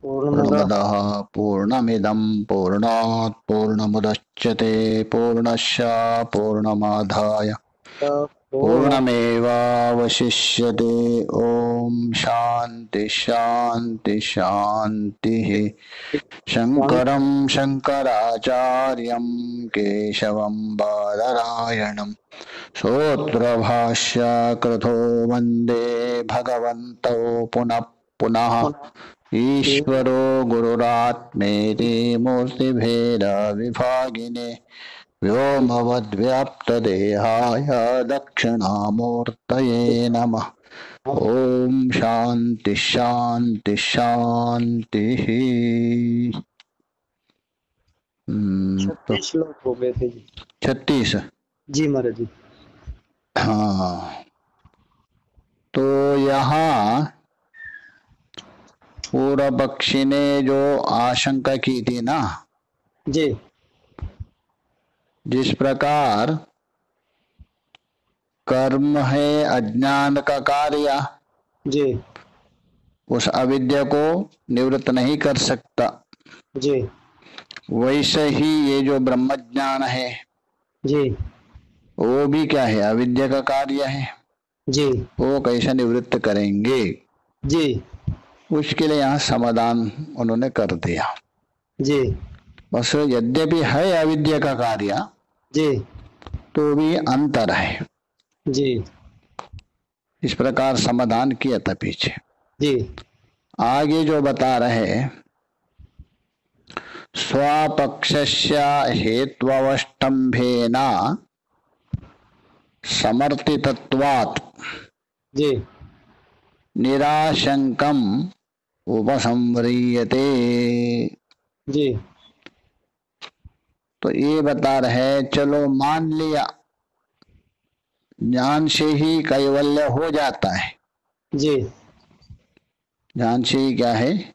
पूर्णमदः पूर्णमदः पूर्णमिदं पूर्णात् पूर्णमुदच्यते पूर्णस्य पूर्णमादाय पूर्ण पूर्णमेवावशिष्यते। ओम शांति शांति शांतिः। शंकरं शंकराचार्यं केशवं बादरायणं सूत्रभाष्य कृतो वन्दे भगवन्तौ पुनः पुनः। ईश्वरो गुरुरात्मेति मूर्तिभेद विभागिने व्योमवद्व्याप्तदेहाय दक्षिणामूर्तये नमः। ओम शांति शांति शांति। तो 36 श्लोक हो गए थे जी। 36। जी महाराज जी। हाँ, तो यहाँ पूर्व पक्षी ने जो आशंका की थी ना, जी जिस प्रकार कर्म है अज्ञान का कार्य, जी उस अविद्या को निवृत्त नहीं कर सकता, जी वैसे ही ये जो ब्रह्म ज्ञान है जी वो भी क्या है, अविद्या का कार्य है। जी वो कैसे निवृत्त करेंगे, जी उसके लिए यहाँ समाधान उन्होंने कर दिया। जी बस यद्यपि है अविद्या का कार्य, जी तो भी अंतर है। जी इस प्रकार समाधान किया था पीछे। जी आगे जो बता रहे, स्वपक्षस्य हेत्ववष्टम्भेन समर्थितत्वात् जी निराशंकम उपसंव्रियते। जी तो ये बता रहे, चलो मान लिया ज्ञान से ही कैवल्य हो जाता है, जी ज्ञान से ही क्या है,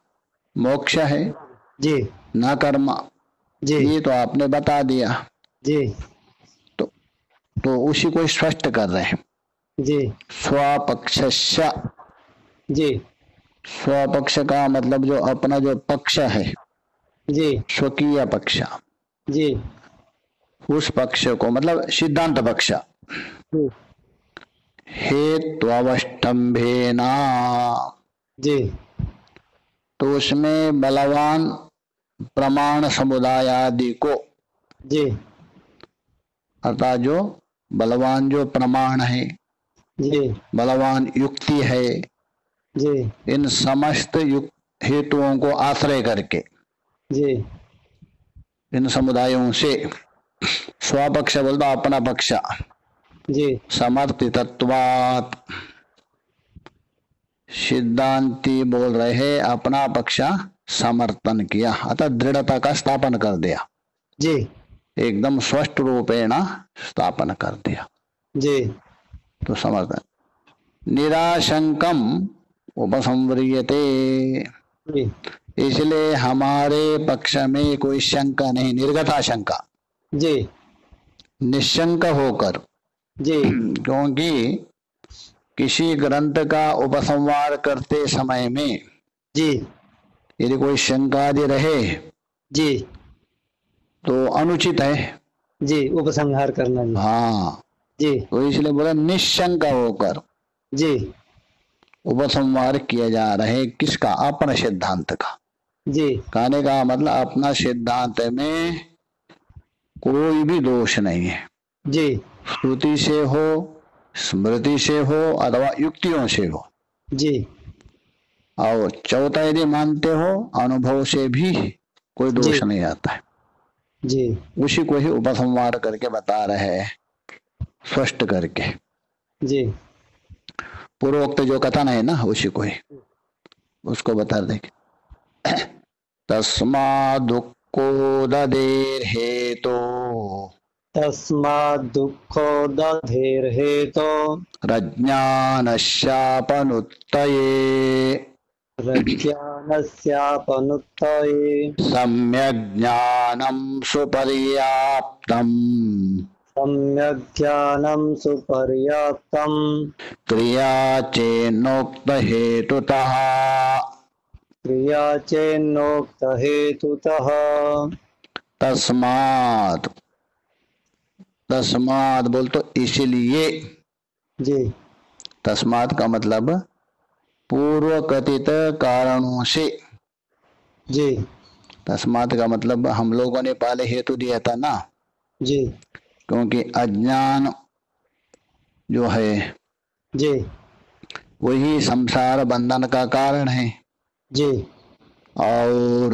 मोक्ष है, जी न कर्म। जी ये तो आपने बता दिया। जी तो उसी को स्पष्ट कर रहे हैं। जी स्वपक्षस्य, जी स्वपक्ष का मतलब जो अपना जो पक्ष है, जी स्वकीय पक्ष, जी उस पक्ष को मतलब सिद्धांत पक्ष। हेत्ववष्टम्भेना, जी तो उसमें बलवान प्रमाण समुदाय आदि को, जी अर्थात जो बलवान जो प्रमाण है, जी बलवान युक्ति है, जी इन समस्त हेतुओं को आश्रय करके जी इन समुदायों से, स्वपक्ष बोलता अपना पक्ष, जी समर्थितत्वात्, सिद्धांती बोल रहे हैं अपना पक्ष समर्थन किया, अतः दृढ़ता का स्थापन कर दिया, जी एकदम स्पष्ट रूपेण स्थापन कर दिया। जी तो समर्थन निराशंकम उपसंव्रियते, जी इसलिए हमारे पक्ष में कोई शंका नहीं, निर्गता शंका, जी निशंक होकर। जी क्योंकि किसी ग्रंथ का उपसंहार करते समय में जी यदि कोई शंका आदि रहे जी तो अनुचित है। जी उपसंहार करना जी। हाँ, जी तो इसलिए बोला निशंक होकर जी उपसंहार किया जा रहा है, किसका, अपना सिद्धांत का। जी कहने का मतलब अपना सिद्धांत में कोई भी दोष नहीं है, जी श्रुति से हो, स्मृति से हो, अथवा युक्तियों से हो। जी और चौथा यदि मानते हो, अनुभव से भी कोई दोष जी नहीं आता है। जी उसी को ही उपसंहार करके बता रहे हैं, स्पष्ट करके। जी पूर्वोक्त जो कथन है ना, उसी को ही, उसको बता देंगे। तस्माद् दुःखोदधेर् हेतो तस्माद् दुःखोदधेर्हेतो रज्ञानस्यापनुत्तये रज्ञानस्यापनुत्तये सम्यग् ज्ञानं सुपर्याप्तम् सम्यक् ज्ञानं सुपर्याप्तं क्रिया चेन्नोक्त हेतुतः। क्रिया चेन्नोक्त हेतुतः। तस्मात्, तस्मात् बोल तो इसलिए। जी तस्मात् का मतलब पूर्व कथित कारणों से। जी तस्मात् का मतलब हम लोगों ने पहले हेतु दिया था ना, जी क्योंकि अज्ञान जो है जी वही संसार बंधन का कारण है, जी और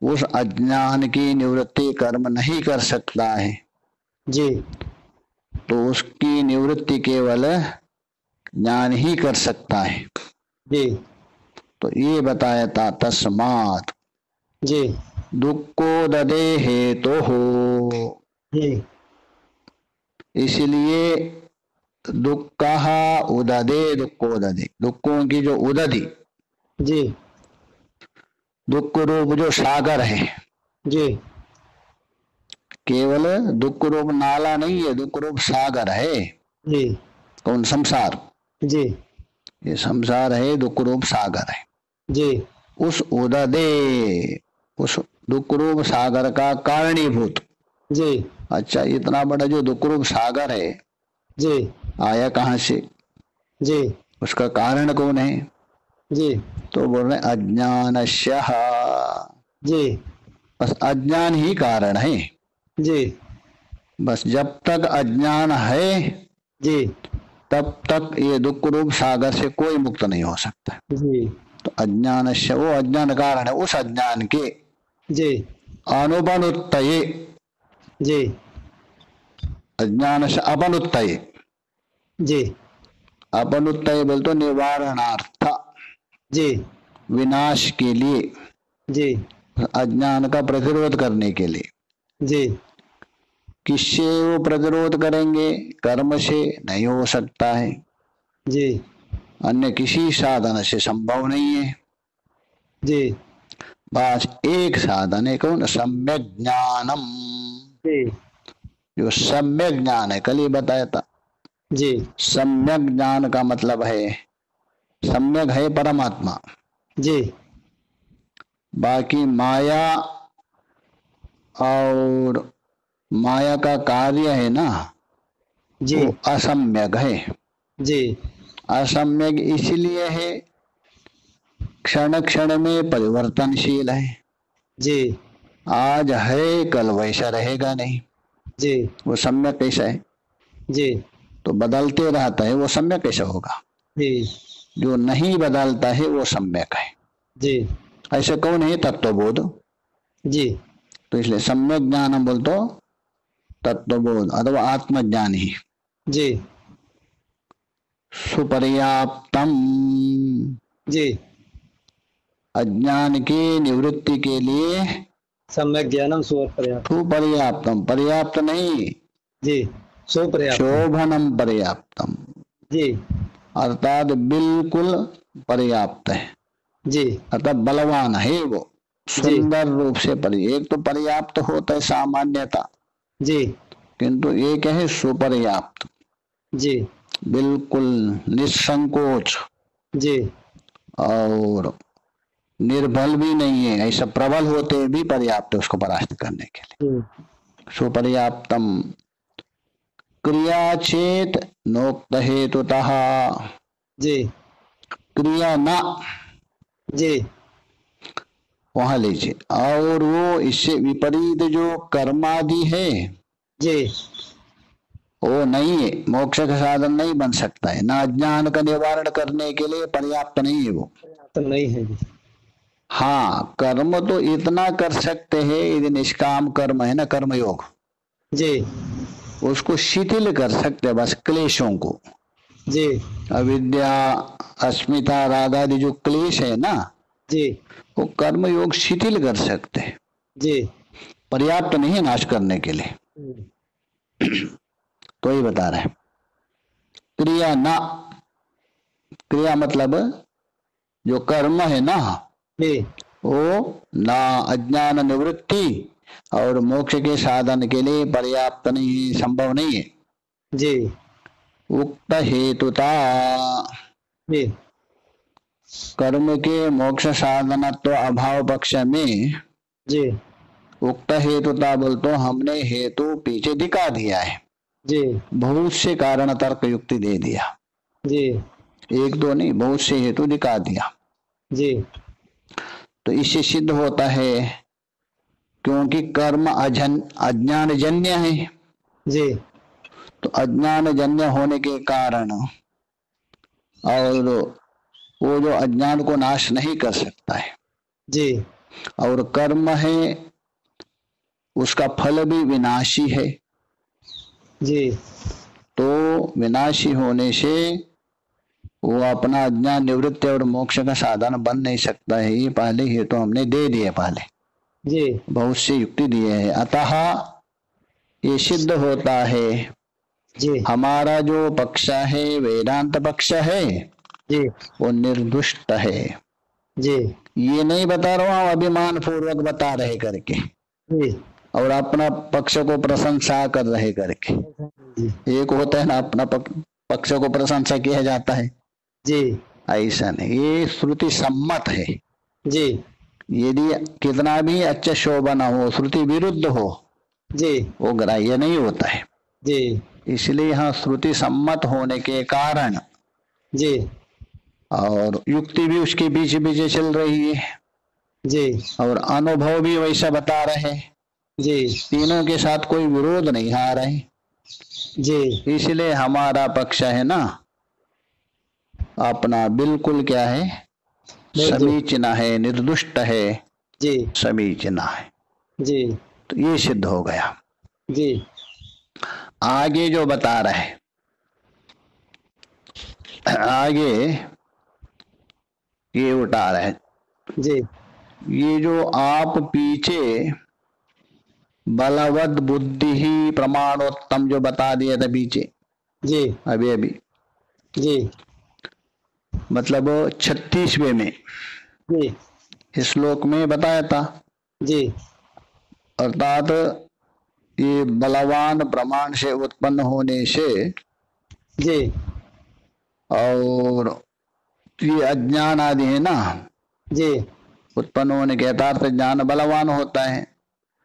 उस अज्ञान की निवृत्ति कर्म नहीं कर सकता है, जी तो उसकी निवृत्ति केवल ज्ञान ही कर सकता है। जी तो ये बताया था तस्मात् जी दुक्को ददे हेतु हो, जी इसलिए दुक्कः उददे, दुक्को ददे, दुक्कों की जो उदधि, जी दुख रूप जो सागर है, जी केवल दुख रूप नाला नहीं है, दुख रूप सागर है। जी कौन? संसार। जी ये संसार है, दुख रूप सागर है। जी उस उददे, उस दुख रूप सागर का कारणीभूत। जी अच्छा, इतना बड़ा जो दुख रूप सागर है जी आया कहाँ से? जी उसका कारण कौन है? जी तो बोल रहे अज्ञानस्य, जी बस अज्ञान ही कारण है। जी बस जब तक अज्ञान है जी तब तक ये दुख रूप सागर से कोई मुक्त नहीं हो सकता। जी तो अज्ञानस्य, वो अज्ञान कारण है, उस अज्ञान के जी अनुपनुत्तये, जी अज्ञान से अपनुत्तये, जी अपनुत्तये बोल तो निवारणार्थ, जी विनाश के लिए, जी अज्ञान का प्रतिरोध करने के लिए। जी किससे वो प्रतिरोध करेंगे? कर्म से नहीं हो सकता है, जी अन्य किसी साधन से संभव नहीं है। जी बस एक साधन है, कौन? सम्यक ज्ञानम। जी जो सम्यक ज्ञान है, कल ही बताया था। जी सम्यक ज्ञान का मतलब है, सम्यक है परमात्मा, जी बाकी माया और माया का कार्य है ना, जी वो असम्यक है। जी असम्यक इसलिए है, क्षण क्षण में परिवर्तनशील है। जी आज है, कल वैसा रहेगा नहीं। जी वो सम्यक कैसा है? जी तो बदलते रहता है, वो सम्यक कैसा होगा? जी जो नहीं बदलता है वो सम्यक है। जी ऐसे कौन है? तत्वबोध। जी तो इसलिए सम्यक ज्ञान हम बोल तो तत्वबोध अथवा आत्मज्ञान ही। जी सुपर्याप्तम, जी अज्ञान की निवृत्ति के लिए सम्यक ज्ञानम सुपर्याप्त। सुपर्याप्तम, पर्याप्त नहीं, जी सुपर्याप्त। शोभनम पर्याप्तम, जी अर्थात बिल्कुल पर्याप्त है, जी अर्थात बलवान है वो, जी सुंदर रूप से एक तो पर्याप्त होता है सामान्यता, जी किंतु एक है सुपर्याप्त, जी बिल्कुल निसंकोच जी और निर्बल भी नहीं है, ऐसा प्रबल होते भी पर्याप्त है उसको परास्त करने के लिए। सुपर्याप्तम क्रिया चेत नोक्त हेतुतः, जी क्रिया न, जी वहां लीजिए, और वो इससे विपरीत जो कर्मादि है जी वो नहीं है, मोक्ष का साधन नहीं बन सकता है, ना अज्ञान का निवारण करने के लिए पर्याप्त नहीं है वो। तो नहीं है जी। हाँ, कर्म तो इतना कर सकते हैं, यदि निष्काम कर्म है ना, कर्मयोग, जी उसको शिथिल कर सकते हैं, बस क्लेशों को। जी अविद्या, अस्मिता, राग आदि जो क्लेश है ना, जी वो कर्मयोग शिथिल कर सकते हैं, जी पर्याप्त नहीं है नाश करने के लिए। तो ही बता रहे हैं क्रिया ना, क्रिया मतलब जो कर्म है ना, जी वो ना अज्ञान निवृत्ति और मोक्ष के साधन के लिए पर्याप्त नहीं, संभव नहीं है। जी उक्त हेतुता, जी कर्म के मोक्ष साधनत्व अभाव पक्ष में जी उक्त हेतुता बोल तो हमने हेतु पीछे दिखा दिया है, जी बहुत से कारण तर्क युक्ति दे दिया, जी एक दो नहीं बहुत से हेतु दिखा दिया। जी तो इससे सिद्ध होता है क्योंकि कर्म अज्ञान जन्य है, जी तो अज्ञान जन्य होने के कारण और वो जो अज्ञान को नाश नहीं कर सकता है, जी और कर्म है उसका फल भी विनाशी है, जी तो विनाशी होने से वो अपना अज्ञान निवृत्ति और मोक्ष का साधन बन नहीं सकता है। ये पहले ही तो हमने दे दिए, पहले जी बहुत सी युक्ति दिए है। अतः ये सिद्ध होता है जी हमारा जो पक्ष है वेदांत पक्ष है जी वो निर्दुष्ट है। जी ये नहीं बता रहा हूं अभिमान पूर्वक बता रहे करके जी और अपना पक्ष को प्रशंसा कर रहे करके। जी एक होता है ना अपना पक्ष को प्रशंसा किया जाता है, जी ऐसा नहीं, ये श्रुति सम्मत है। जी यदि कितना भी अच्छा शोभन हो श्रुति विरुद्ध हो जी वो ग्राह्य नहीं होता है। जी इसलिए यहाँ श्रुति सम्मत होने के कारण जी और युक्ति भी उसके पीछे पीछे चल रही है जी और अनुभव भी वैसा बता रहे, जी तीनों के साथ कोई विरोध नहीं आ रहे, जी इसलिए हमारा पक्ष है ना अपना बिल्कुल क्या है, समीचीना है, निर्दुष्ट है, जी समीचीना है। जी तो ये सिद्ध हो गया। जी आगे जो बता रहे, आगे ये उठा रहे, जी ये जो आप पीछे बलवद बुद्धि ही प्रमाणोत्तम जो बता दिया था पीछे जी अभी अभी, जी मतलब 36वें में जी इस श्लोक में बताया था, जी अर्थात ये बलवान प्रमाण से उत्पन्न होने से जी और ये अज्ञान आदि है ना जी उत्पन्न होने के यथार्थ ज्ञान बलवान होता है,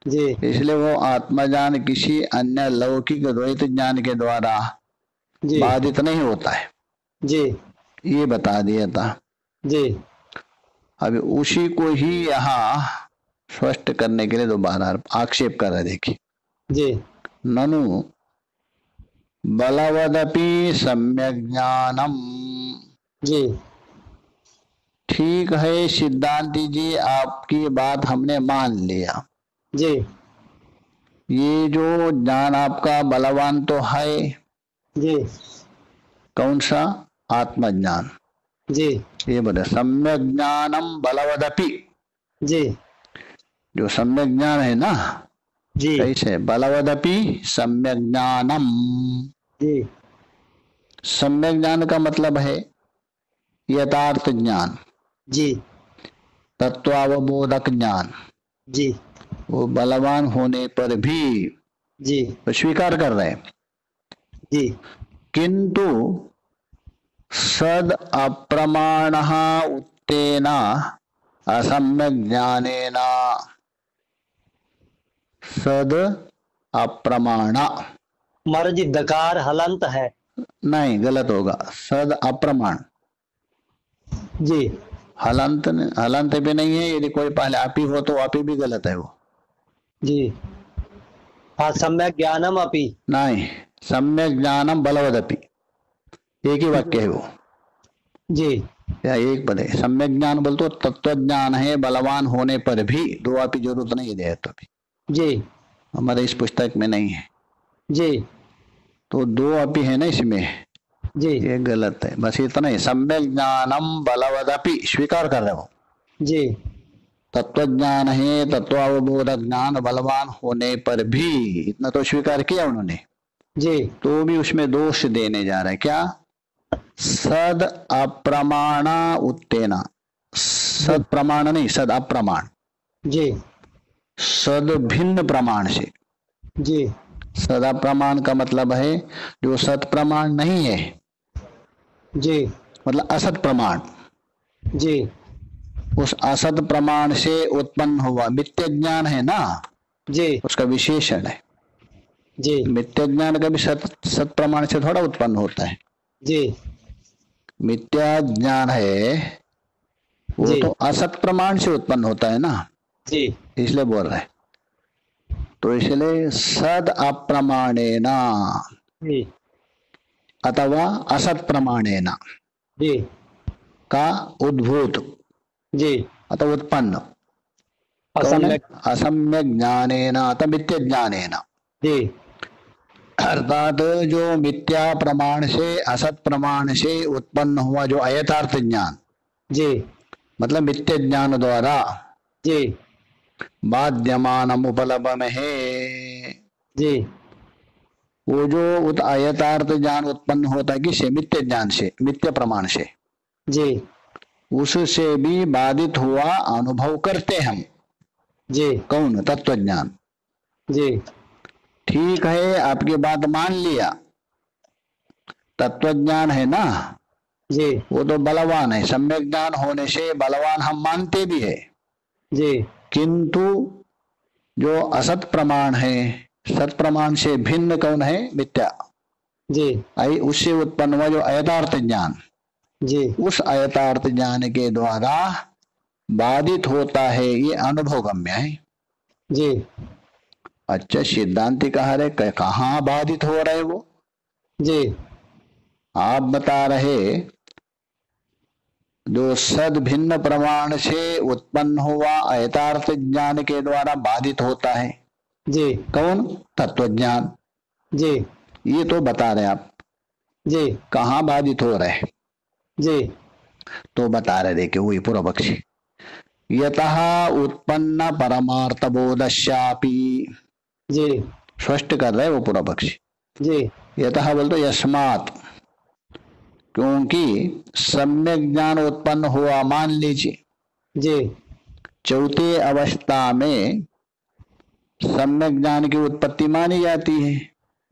जी इसलिए वो आत्मज्ञान किसी अन्य लौकिक द्वैत ज्ञान के द्वारा जी बाधित नहीं होता है, जी ये बता दिया था। जी अभी उसी को ही यहाँ स्पष्ट करने के लिए दोबारा आक्षेप कर रहे, देखिए जी ननु बलवदपि सम्यक ज्ञानम। जी ठीक है सिद्धांति जी आपकी बात हमने मान लिया, जी ये जो ज्ञान आपका बलवान तो है, जी कौन सा, आत्मज्ञान, जी ये बोले सम्यक ज्ञानम बलवदपि, जी जो सम्यक ज्ञान है ना जी कैसे, बलवदपि सम्यक ज्ञानम। जी सम्यक ज्ञान का मतलब है यथार्थ ज्ञान, जी तत्वावबोधक ज्ञान, जी वो बलवान होने पर भी जी स्वीकार कर रहे, जी किंतु सद अप्रमाण उत्तेना असम्यक ज्ञानेना, सद अप्रमाण, महाराज जी दकार हलंत है, नहीं गलत होगा, सद अप्रमाण, जी हलंत हलंत भी नहीं है, यदि कोई पहले आपी हो तो आपी भी गलत है वो, जी हाँ सम्यक ज्ञानम अपि, नहीं सम्यक ज्ञानम बलवदपि, एक ही वाक्य है वो, जी या एक पद है। सम्यक ज्ञान बोल तो तत्व ज्ञान है बलवान होने पर भी, दो आपी जरूरत नहीं है तो भी, जी हमारे इस पुस्तक में नहीं है, जी तो दो आपी है ना इसमें, जी ये गलत है, बस इतना ही, सम्यक ज्ञानम बलवदपि स्वीकार कर रहे हो, जी तत्व ज्ञान है तत्वावबोधक ज्ञान बलवान होने पर भी, इतना तो स्वीकार किया उन्होंने, जी तो भी उसमें दोष देने जा रहे, क्या, सद अप्रमाण उत्तेना, सद प्रमाण नहीं सद अप्रमाण, जी सद भिन्न प्रमाण से, जी सदा प्रमाण का मतलब है जो सत प्रमाण नहीं है, जी मतलब असत प्रमाण, जी उस असत प्रमाण से उत्पन्न हुआ मिथ्या ज्ञान है ना, जी उसका विशेषण है। जी मिथ्या ज्ञान का भी सत प्रमाण से थोड़ा उत्पन्न होता है। जी मिथ्या ज्ञान है वो जी तो असत प्रमाण से उत्पन्न होता है ना, जी इसलिए बोल रहे हैं। तो इसलिए सद अप्रमाणेन जी अथवा असत प्रमाणेन जी का उद्भूत जी अथवा उत्पन्न कौन है? असम्यक। असम्यक ज्ञानेन अथवा मिथ्या ज्ञानेन। जी अर्थात जो मिथ्या प्रमाण से असत प्रमाण से उत्पन्न हुआ जो अयथार्थ ज्ञान, जी मतलब मिथ्या ज्ञान द्वारा जी बाध्यमानम उपलब्धमहे, जी वो जो अयथार्थ ज्ञान उत्पन्न होता है किससे? मिथ्या ज्ञान से, मिथ्या प्रमाण से। जी उससे भी बाधित हुआ अनुभव करते हम। जी कौन? तत्वज्ञान। जी ठीक है, आपकी बात मान लिया, तत्वज्ञान है ना, जी वो तो बलवान है, सम्यक ज्ञान होने से बलवान हम मानते भी है। जी किंतु जो असत प्रमाण है, सत प्रमाण से भिन्न कौन है? मिथ्या। जी आई उससे उत्पन्न हुआ जो अयथार्थ ज्ञान, जी उस अयथार्थ ज्ञान के द्वारा बाधित होता है, ये अनुभवगम्य है। जी अच्छा, सिद्धांति कह रहे कहाँ बाधित हो रहे वो? जी आप बता रहे जो सद भिन्न प्रमाण से उत्पन्न हुआ अयथार्थ ज्ञान के द्वारा बाधित होता है। जी कौन? तत्वज्ञान। जी ये तो बता रहे आप, जी कहाँ बाधित हो रहे? जी तो बता रहे, देखिए वही पूर्व पक्षी, यतः उत्पन्न परमार्थ बोधश्यापि, जी स्पष्ट कर रहे वो पूर्व पक्षी। जी यतः बोल तो यस्मात्, क्योंकि सम्यक ज्ञान उत्पन्न हुआ, मान लीजिए जी चौथे अवस्था में सम्यक ज्ञान की उत्पत्ति मानी जाती है।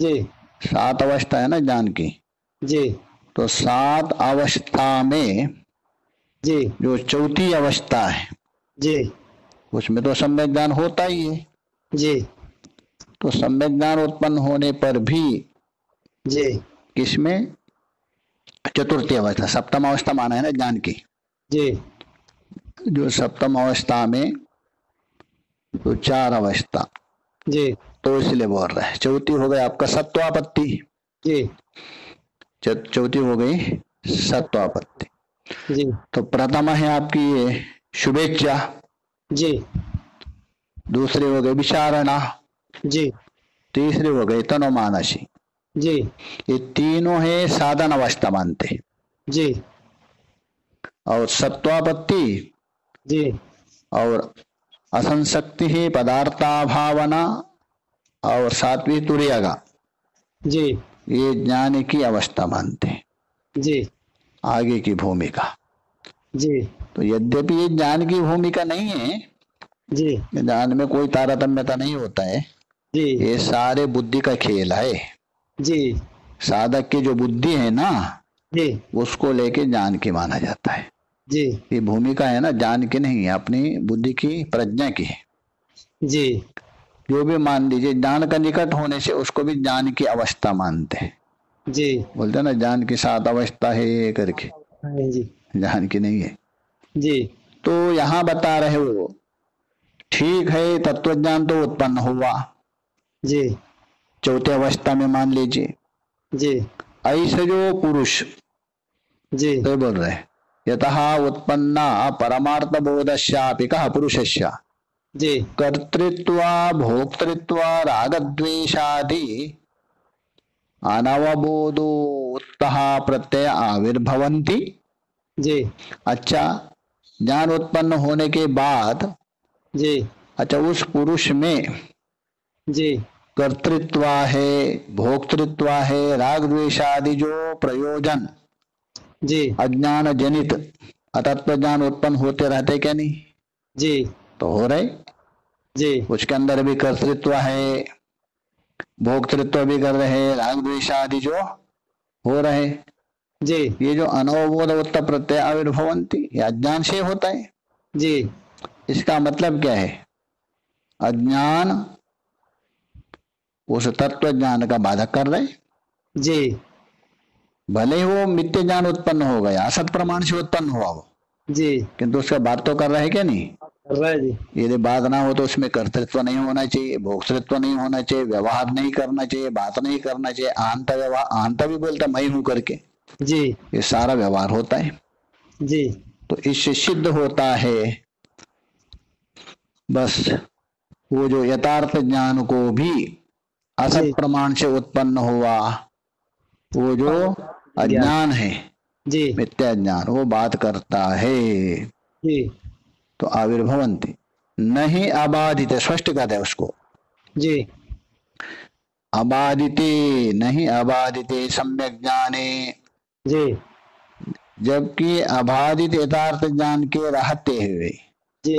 जी 7 अवस्था है ना ज्ञान की, जी तो 7 अवस्था में जी जो चौथी अवस्था है जी उसमें तो सम्यक ज्ञान होता ही है। जी तो सम्यक ज्ञान उत्पन्न होने पर भी जी किसमें? चतुर्थी अवस्था, सप्तम अवस्था माना है ना ज्ञान की, जी जो सप्तम अवस्था में तो 4 अवस्था, जी तो इसलिए बोल रहे हैं चौथी हो गई आपका सत्वापत्ति, जी चौथी हो गई सत्वापत्ति। जी तो प्रथम है आपकी ये शुभेच्छा, जी दूसरी हो गई विचारणा, जी तीसरी हो गई तनोमानसी। जी ये तीनों है साधन अवस्था मानते। जी और सत्वापत्ति जी और असंशक्ति ही पदार्था भावना और 7वीं तुर्यगा, जी ये ज्ञान की अवस्था मानते। जी आगे की भूमिका, जी तो यद्यपि ये ज्ञान की भूमिका नहीं है, जी ज्ञान में कोई तारतम्यता नहीं होता है, जी ये सारे बुद्धि का खेल है। जी साधक की जो बुद्धि है ना, जी उसको लेके ज्ञान की माना जाता है। जी ये भूमिका है ना ज्ञान की नहीं, अपनी बुद्धि की, प्रज्ञा की है। जी जो भी मान लीजिए ज्ञान का निकट होने से उसको भी ज्ञान की अवस्था मानते हैं। जी बोलते ना ज्ञान की 7 अवस्था है करके, जी ज्ञान की नहीं है। जी तो यहाँ बता रहे हो, ठीक है तत्वज्ञान तो उत्पन्न हुआ जी चौथे अवस्था में मान लीजिए, जी ऐसे जो पुरुष, जी तो बोल रहे यतः उत्पन्ना परमार्थ बोधस्यापि कहा पुरुषस्य जी कर्तृत्व भोक्तृत्व रागद्वेषादि अनवबोधोत्तः प्रत्यय आविर्भवन्ति। जी अच्छा, ज्ञान उत्पन्न होने के बाद जी अच्छा उस पुरुष में जी कर्तृत्व है, भोक्तृत्व है, राग द्वेष आदि जो प्रयोजन जी अज्ञान जनित अतत्व ज्ञान उत्पन्न होते रहते क्या नहीं? जी तो हो रहे। जी उसके अंदर भी कर्तृत्व है, भोक्तृत्व भी कर रहे, राग द्वेष आदि जो हो रहे। जी ये जो अनवबोध उत्तर प्रत्यय आविर्भवंती, ये अज्ञान से होता है। जी इसका मतलब क्या है? अज्ञान उस तत्व ज्ञान का बाधक कर रहे। जी भले ही वो मिथ्य ज्ञान उत्पन्न हो गया, असत प्रमाण से उत्पन्न हुआ वो, जी किंतु उसका बात तो कर रहे हैं क्या नहीं? कर रहा है जी। यदि बात ना हो तो उसमें कर्तृत्व नहीं होना चाहिए, भोक्तृत्व नहीं होना चाहिए, व्यवहार नहीं करना चाहिए, बात नहीं करना चाहिए, आंत व्यवहार, आंत भी बोलता मैं हूं करके, जी ये सारा व्यवहार होता है। जी तो इससे सिद्ध होता है बस वो जो यथार्थ ज्ञान को भी असत जी प्रमाण से उत्पन्न हुआ, वो जो ज्ञान। अज्ञान है, जी मिथ्या ज्ञान, वो बात करता है। जी तो आविर्भवंती नहीं अबाधित, स्पष्ट कर है उसको। जी अबाधिते नहीं अबाधिते सम्यक ज्ञाने, जी जबकि अबाधित यथार्थ ज्ञान के रहते हुए जी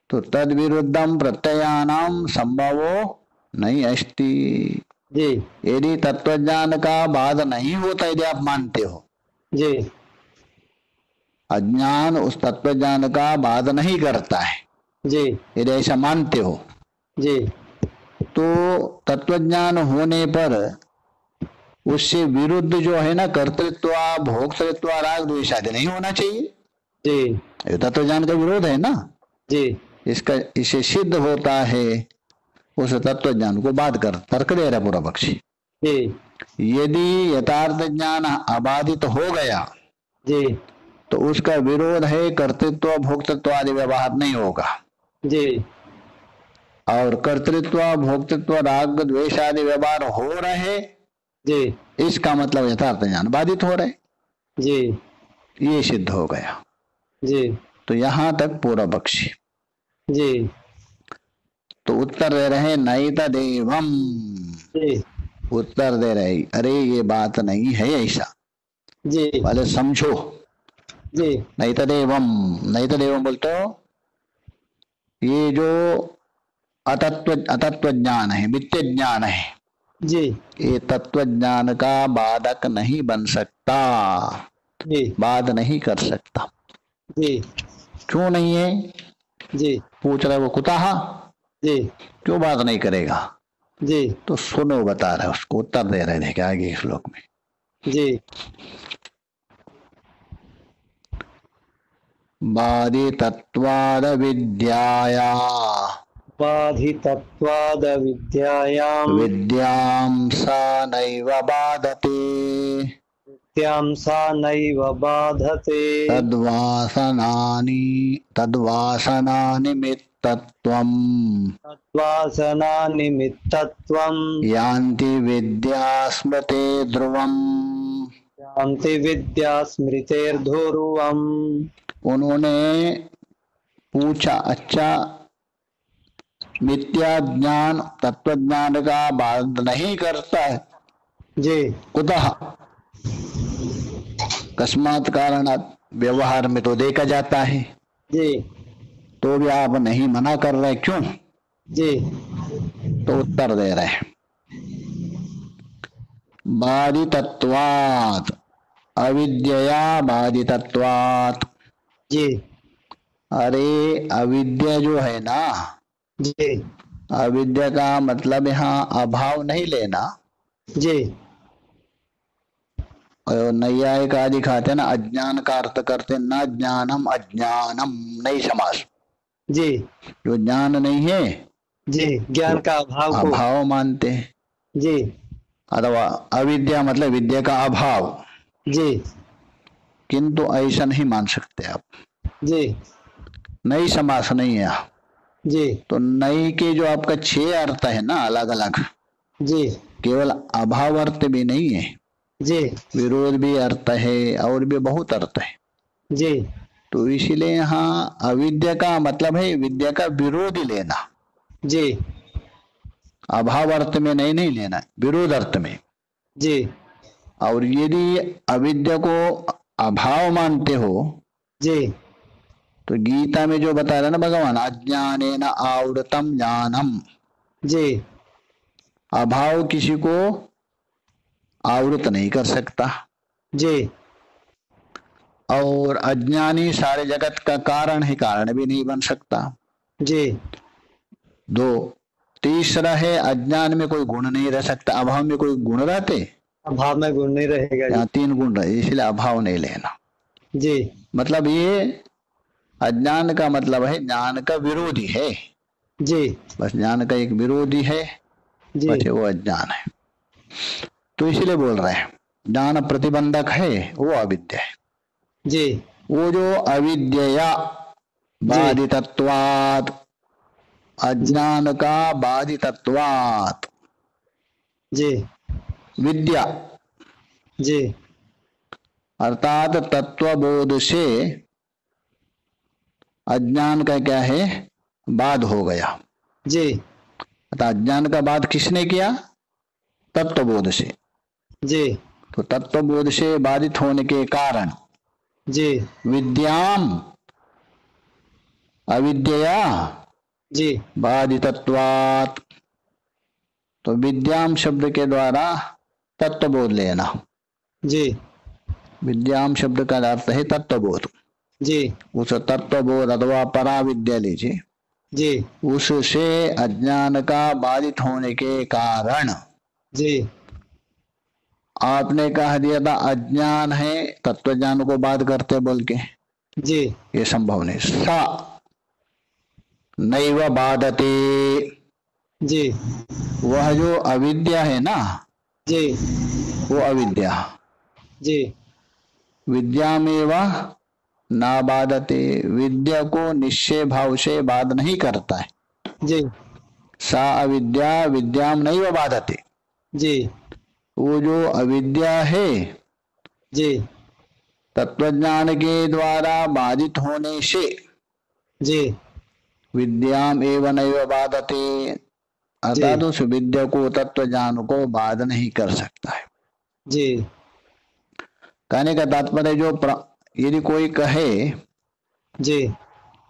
तो तद विरुद्धम प्रत्ययानाम संभवो नहीं अस्ति। जी यदि तत्वज्ञान का बाध नहीं होता, यदि आप मानते हो जी अज्ञान उस तत्वज्ञान का बाध नहीं करता है, जी यदि ऐसा मानते हो, जी तो तत्वज्ञान होने पर उससे विरुद्ध जो है ना, कर्तृत्व भोक्तृत्व राग द्वेष आदि नहीं होना चाहिए। जी ये तत्वज्ञान का विरोध है ना। जी इसका इसे सिद्ध होता है उस तत्वज्ञान को बाध कर, तर्क दे रहा पूरा पक्षी। जी यदि यथार्थ ज्ञान अबाधित हो गया जी तो उसका विरोध है कर्तृत्व भोक्तृत्व आदि व्यवहार नहीं होगा, जी और कर्तृत्व भोक्तृत्व राग द्वेष आदि व्यवहार हो रहे, जी इसका मतलब यथार्थ ज्ञान बाधित हो रहे, जी ये सिद्ध हो गया। जी तो यहां तक पूरा पक्षी। जी तो उत्तर दे रहे नहीं तदेवम, जी उत्तर दे रहे अरे ये बात नहीं है ऐसा, जी पहले समझो। जी नहीं तदेवम, नहीं तदेवम बोलते हो, ये जो अतत्व ज्ञान है, मिथ्य ज्ञान है, जी ये तत्व ज्ञान का बाधक नहीं बन सकता, जी बाध नहीं कर सकता। जी क्यों नहीं है? जी पूछ रहे वो कुतः, जी क्यों बात नहीं करेगा? जी तो सुनो, बता रहे उसको, उत्तर दे रहे थे आगे इस श्लोक में। जी बाधितत्वाद विद्याया बाधितत्वाद विद्यायां विद्यां सा नैव बाधते विद्यां सा नैव बाधते तद्वासना निमित्तत्वम् तद्वासना निमित्तत्वं यान्ति विद्या स्मृते ध्रुवम्। यान्ति विद्या स्मृतेर्ध्रुवम्। उन्होंने पूछा, अच्छा मिथ्या ज्ञान तत्व ज्ञान का बाध नहीं करता है? जी कुतः, कस्मात् कारणात्, व्यवहार में तो देखा जाता है, जी तो भी आप नहीं मना कर रहे, क्यों? जी तो उत्तर दे रहे बाधितत्वात्, अविद्यया बाधितत्वात्। जी अरे अविद्या जो है ना, जी अविद्या का मतलब यहाँ अभाव नहीं लेना। जी और नैयायिक आदि खाते ना, अज्ञान का अर्थ करते न ज्ञानम अज्ञानम, नहीं समास। जी जो ज्ञान नहीं है, जी ज्ञान का अभाव को अभाव मानते हैं, जी अथवा अविद्या मतलब विद्या का अभाव। जी किंतु ऐसा नहीं मान सकते आप, जी नई समास नहीं है। जी तो नई के जो आपका 6 अर्थ है ना अलग अलग, जी केवल अभाव अर्थ भी नहीं है, जी विरोध भी अर्थ है, और भी बहुत अर्थ है। जी तो इसीलिए यहाँ अविद्या का मतलब है विद्या का विरोध ही लेना, जी अभाव अर्थ में नहीं लेना, विरोध अर्थ में। जी और यदि अविद्या को अभाव मानते हो, जी तो गीता में जो बता रहे ना भगवान, अज्ञानेन आवृतम ज्ञानम, जी अभाव किसी को आवृत नहीं कर सकता। जी और अज्ञानी सारे जगत का कारण है, कारण भी नहीं बन सकता। जी दो, तीसरा है अज्ञान में कोई गुण नहीं रह सकता। अभाव में कोई गुण रहते? अभाव में गुण नहीं रहेगा जी। यहाँ तीन गुण रहे, इसलिए अभाव नहीं लेना। जी मतलब ये अज्ञान का मतलब है ज्ञान का विरोधी है। जी बस ज्ञान का एक विरोधी है, जी बस वो अज्ञान है। तो इसलिए बोल रहे हैं ज्ञान प्रतिबंधक है वो अविद्या है। जी वो जो अविद्या जी बाधितत्वात्, जी अज्ञान का बाधितत्वात्, जी विद्या जी अर्थात तत्वबोध से अज्ञान का क्या है, बाध हो गया। जी अर्थात अज्ञान का बाध किसने किया? तत्वबोध से। जी तो तत्वबोध से बाधित होने के कारण जी विद्याम अविद्या जी बाधितत्वात्, तो विद्याम शब्द के द्वारा तत्वबोध लेना। जी विद्याम शब्द का अर्थ है तत्वबोध। जी उस तत्वबोध अथवा पराविद्या लीजिए, जी उससे अज्ञान का बाधित होने के कारण जी आपने कह दिया था अज्ञान है तत्व ज्ञान को बाध करते बोल के, जी ये संभव नहीं। सा नैव बाधते, जी वह जो अविद्या है ना, जी वो अविद्या जी विद्यामेव ना बाधते, विद्या को निश्चय भाव से बाध नहीं करता है। जी सा अविद्या विद्याम नैव बाधते, जी वो जो अविद्या है जी तत्वज्ञान के द्वारा बाधित होने से जी विद्याम एव नैव बाधते, अर्थात उस विद्या को तत्व ज्ञान को बाध नहीं कर सकता है। जी कहने का तात्पर्य जो यदि कोई कहे जी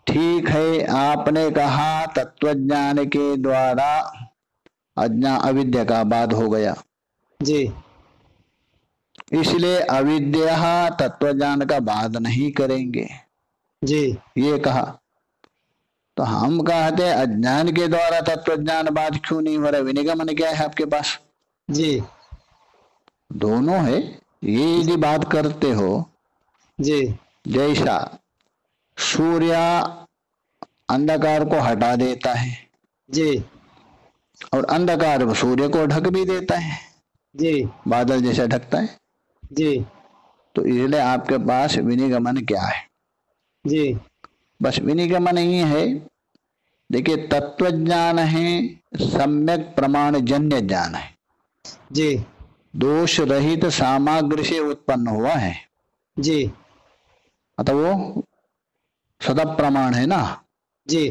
ठीक है आपने कहा तत्वज्ञान के द्वारा अज्ञान अविद्या का बाध हो गया, जी इसलिए अविद्या तत्वज्ञान का बाध नहीं करेंगे, जी ये कहा। तो हम कहते अज्ञान के द्वारा तत्वज्ञान बाध क्यों नहीं हो रहा? विनिगमन क्या है आपके पास? जी दोनों है। ये यदि बात करते हो जी जैसा सूर्य अंधकार को हटा देता है जी और अंधकार सूर्य को ढक भी देता है, जी बादल जैसा ढकता है, जी तो इसलिए आपके पास विनिगमन क्या है? जी बस विनिगमन ही है। देखिए तत्वज्ञान है सम्यक प्रमाण जन्य ज्ञान है, जी दोष रहित सामग्री से उत्पन्न हुआ है, जी अतः वो सदा प्रमाण है ना। जी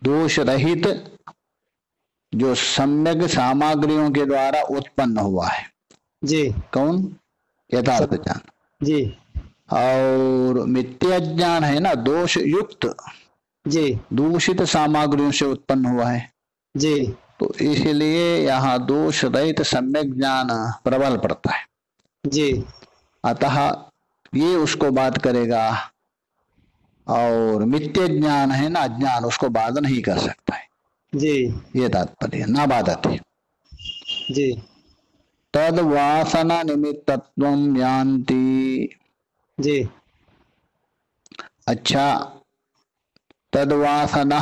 दोष रहित जो सम्यक सामग्रियों के द्वारा उत्पन्न हुआ है। जी कौन? यथार्थ ज्ञान। जी और मिथ्या ज्ञान है ना दोष युक्त, जी दूषित सामग्रियों से उत्पन्न हुआ है। जी तो इसलिए यहाँ दोष रहित सम्यक ज्ञान प्रबल पड़ता है। जी अतः ये उसको बात करेगा, और मिथ्या ज्ञान है ना ज्ञान उसको बाध नहीं कर सकता है। जी ये तात्पर्य ना बाधते। जी तद वासना निमित्तत्वं यान्ति। जी अच्छा, तद वासना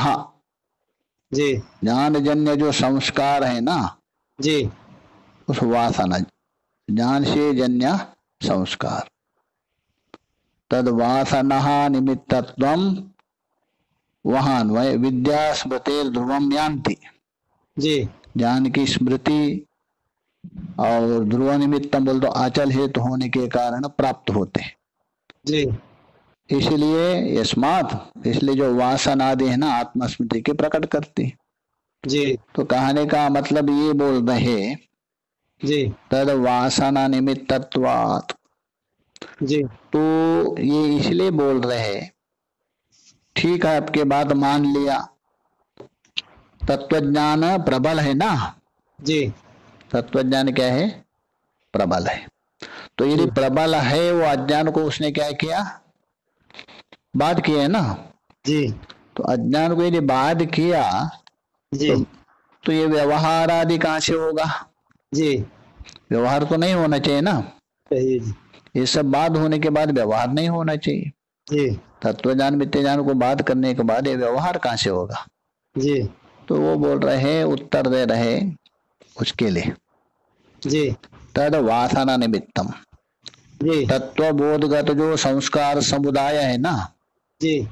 जी ज्ञानजन्य जो संस्कार है ना, जी उस वासना ज्ञान से जन्य संस्कार, तद वासना निमित्तत्वं वहां अन्वय विद्या स्मृति ध्रुवम यान्ति। जी ज्ञान की स्मृति और ध्रुव निमित्तम बोल तो अचल हेतु होने के कारण प्राप्त होते हैं। जी इसलिए यस्मात्, इसलिए जो वासना आदि है ना आत्मस्मृति के प्रकट करती। जी तो कहने का मतलब ये बोल रहे जी तद वासना निमित्तत्वात्, जी तो ये इसलिए बोल रहे, ठीक है आपके बात मान लिया, तत्वज्ञान प्रबल है ना। जी तत्वज्ञान क्या है? प्रबल है। तो यदि प्रबल है वो अज्ञान को उसने क्या किया, बाध किया है ना। जी तो अज्ञान को यदि बाध किया जी तो ये व्यवहार आदि कहाँ से होगा? जी व्यवहार तो नहीं होना चाहिए ना। सही है जी। ये सब बाध होने के बाद व्यवहार नहीं होना चाहिए। जी तत्व ज्ञान वित्तीय ज्ञान को बाध करने के बाद ये व्यवहार कहाँ से होगा? जी तो वो बोल रहे, उत्तर दे रहे उसके लिए, जी तद वासना निमित्तम, जी तत्व बोधगत जो संस्कार समुदाय है ना, जी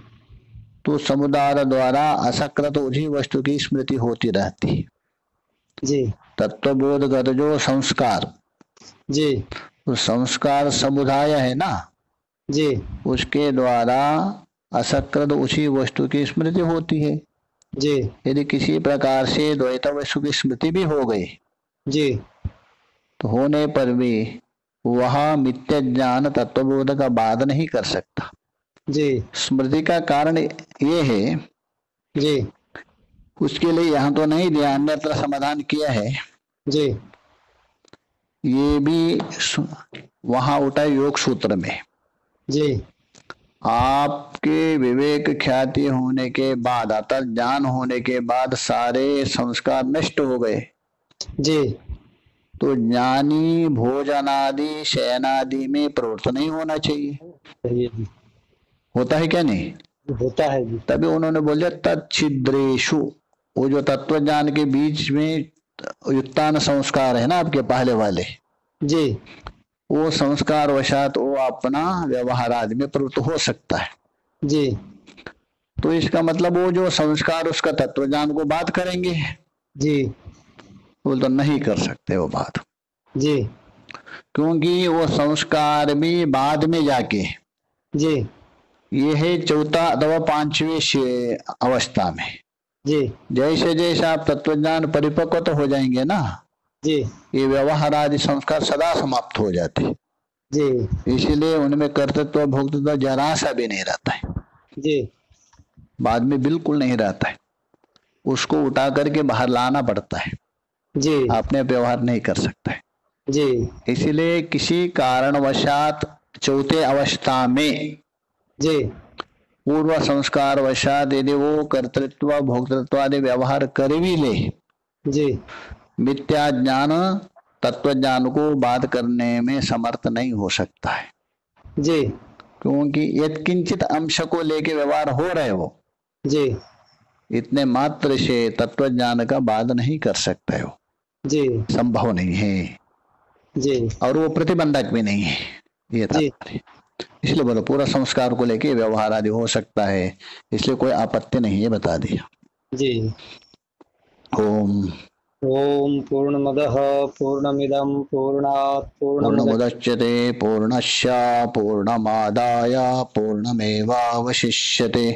तो समुदाय द्वारा असकृत उसी वस्तु की स्मृति होती रहती है। जी तत्व बोधगत जो संस्कार, जी तो संस्कार समुदाय है ना, जी उसके द्वारा असकृत उसी वस्तु की स्मृति होती है। जी यदि किसी प्रकार से द्वैत वस्तु की स्मृति भी हो गई जी तो होने पर भी वह मिथ्या ज्ञान तत्वबोध का बाध नहीं कर सकता। जी स्मृति का कारण ये है, जी उसके लिए यहाँ तो नहीं दिया, अन्यत्र समाधान किया है। जी ये भी वहां उठा योग सूत्र में। जी आपके विवेक ख्याति होने के बाद, अतः ज्ञान होने के बाद सारे संस्कार नष्ट हो गए, जी तो ज्ञानी भोजनादि शयनादि में प्रवृत्त नहीं होना चाहिए। सही है जी। होता है क्या नहीं? होता है जी। तभी उन्होंने बोला तच्छिद्रेशु, वो जो तत्व ज्ञान के बीच में युक्तान संस्कार है ना आपके पहले वाले, जी वो संस्कार वशात वो अपना व्यवहार आदि में प्रवृत्त हो सकता है। जी तो इसका मतलब वो जो संस्कार उसका तत्व ज्ञान को बात करेंगे, जी वो तो नहीं कर सकते वो बात, जी क्योंकि वो संस्कार भी बाद में जाके, जी ये है चौथा अथवा पांचवी अवस्था में, जी जैसे जैसे आप तत्व ज्ञान परिपक्व तो हो जाएंगे ना, जी ये व्यवहार आदि संस्कार सदा समाप्त हो जाते, जी इसीलिए उनमें कर्तृत्व भोक्तृत्व जरा सा भी नहीं रहता है, जी बाद में बिल्कुल नहीं रहता है, उसको उठा करके बाहर लाना पड़ता है, जी आपने व्यवहार नहीं कर सकता है। जी इसीलिए किसी कारणवशात चौथे अवस्था में जी पूर्व संस्कार वशात यदि वो कर्तृत्व भोक्तृत्व आदि व्यवहार कर भी ले, जी मिथ्या ज्ञान तत्व ज्ञान को बाध करने में समर्थ नहीं हो सकता है, जी क्योंकि यत्किंचित अंश को लेके व्यवहार हो रहे हो, जी इतने मात्र से तत्व ज्ञान का बाध नहीं कर सकते हो, जी संभव नहीं है जी और वो प्रतिबंधक भी नहीं है, ये तात्पर्य। इसलिए बोलो पूरा संस्कार को लेके व्यवहार आदि हो सकता है, इसलिए कोई आपत्ति नहीं है, बता दिया। जी ओम ओम पूर्णमदः पूर्णमिदं पूर्णात् पूर्णमुदच्यते पूर्णस्य पूर्णमादाय पूर्णमेवावशिष्यते।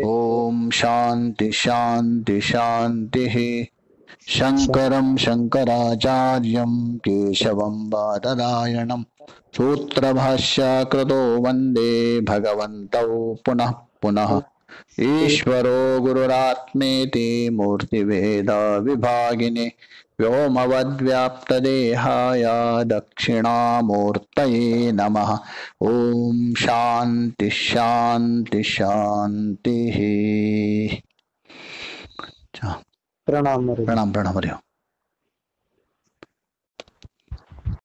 ओम शांति शांति शांतिः। शंकरं शंकराचार्यं केशवं बादरायणं सूत्रभाष्यकृतो वन्दे भगवन्तौ पुनः पुनः। ईश्वरो गुरुरात्मेति मूर्तिभेद विभागिने व्योमवद्व्याप्तदेहाय दक्षिणामूर्तये नमः। ओम शांति शांति शांति। प्रणाम प्रणाम प्रणाम।